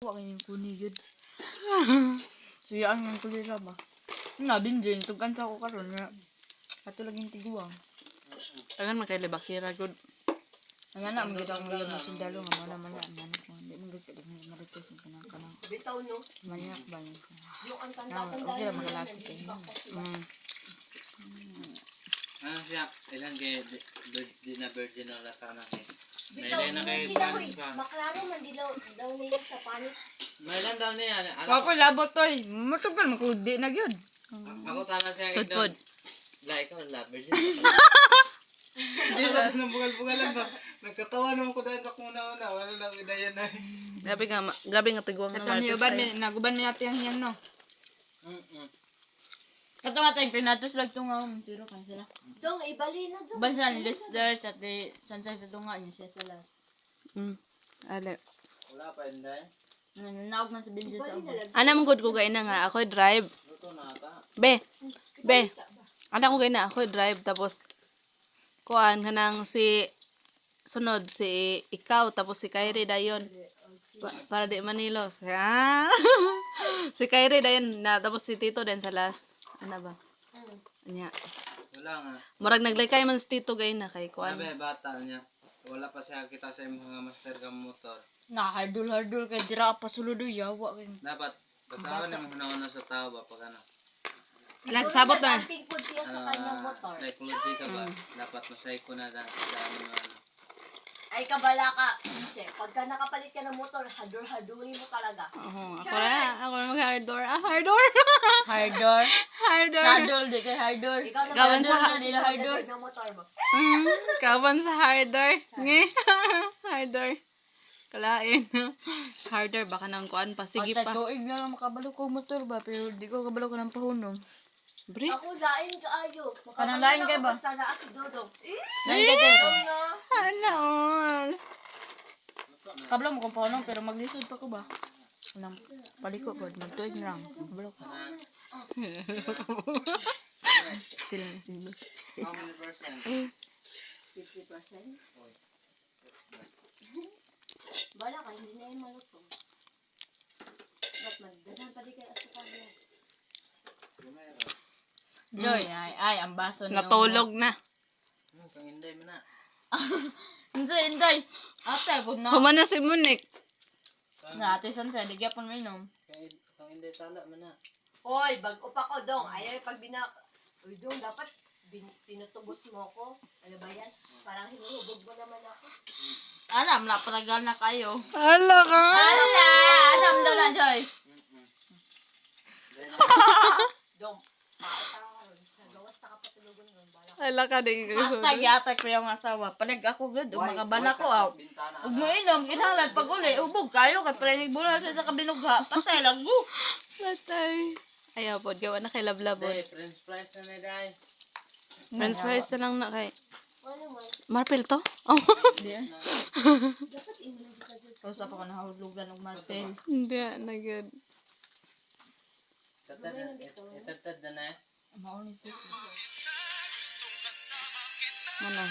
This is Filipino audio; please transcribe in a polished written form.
Huwag kayong kuni yun. Suyaan yung kulira ba? Binjin, tugan sa ako karon nga. Ato laging tiguang. Tangan makailibakira good. Ang anak, mga kitang mga yung sundalo nga mga naman ang anak mo. Hindi mo gagawin ng marites yung kanang. Bitaw no. Manyak ba niya? Yung ang Okay tanda-tanda lang magalaki sa inyo. Ano siya? Ilan kayo di na virgin ang lasana kayo? Bitaw, May ilan na kayo sila virgin hoy. pa? Maklaro man daw nila sa panit. May ilan daw niya? Ako labot to eh. Matugan mo kung di na yun. Ako tana siya Sudpod. Like ko na virgin. Hindi ko nang bugal-bugalan ba? Nagkatawa naman ko dahil sa kuna-una. Wala lang idaya na. Grabe nga tiguang ng Kata niyo, Martes. naguban mi natin ang hiyang no. Kato nga tayong pinatos lang ito nga. Siro kayo sila. Dong, ibali na dong. Bansa ni Lester sa sansay sa tunga niya siya sa last. Ale. Wala pa hindi. Nanawag man sa Benji sa Ibali na ubo. lang. Ana mo good ko gay na nga ako drive. Luto na ata. Be. Ana ko gay na ako drive tapos kuan kanang si sunod si ikaw tapos si Kyrie dayon. Para di Manilos. Si Kyrie dayon na tapos si Tito din sa last. Ano ba? Anya. Wala nga. Murag naglaykay man si Tito gay na kay kuan. Sabi bata niya. Wala pa siya kita sa mga master ka motor. Na hardul kay dira pa suludo yawa kay. Dapat basahan naman na sa tao ba pag ano. Nagsabot na. Nag-amping po siya sa kanyang motor. Psychology ka ba? Dapat ma-psycho na sa ano. Ay, kabala ka. Kasi, pagka nakapalit ka ng motor, hadur-haduri mo talaga. Ako na mag-hardor. Hardor. Hardor. Hardor. Shadol di kay hardor. Ikaw na Gawan ba, sa hadur nila hardor. ng motor mo. Kaban sa hardor. Nge. Hardor. Kalain. Hardor baka nang kuan pa sige Sige pa. tuig na lang makabalo ko motor ba pero di ko kabalo ko ng pahunom. Bre. Ako, lain ka ayo. Kanang lain ka ba? Basta naa si Dodong. Lain ka din ko. Ano? Ano all? Kabalo mo ko pahunom pero maglisod pa ko ba? Nang paliko ko magtuig na lang. Kabalo ko. Sila. How many percent? 50%? Bala ka, hindi na yung malutong. Ba't magdanan pa di kayo asukal yan? Joy, ay ang baso niyo. Natulog na. Kung hindi mo na. Hindi. Ate, pag na. Humana si Monique. Nga, ate sansa, di gyapon mo inom. Kung hindi tala mo na. Hoy, bago pa ko dong. Ayaw pag Uy, dong, dapat tinutubos mo ko. Ano ba yan? Parang hinuhubog mo naman ako. Alam na, paragal na kayo. Hala ka. Alam daw na, Joy. Dong, makita ka ron. Nagawas na kapatulugon ron. Bala ka. Hala ka din Hashtag yata ko yung asawa. Panig ako good, makabala ko out. Ug mo inom, kinahanglan pag uli, ubog kayo, kay panig bulan sa kabinugha. Patay lang mo. Patay. Ayaw po, gawa na kay lablabon. Hey, french fries na na guys. French fries na lang na kay... Ano man? Marpel to? Oh. Hindi. Dapat inulit ka dyan. Tapos ako nahulugan ng martel. Hindi, na good. Itatad na na. Mauni siya. Mana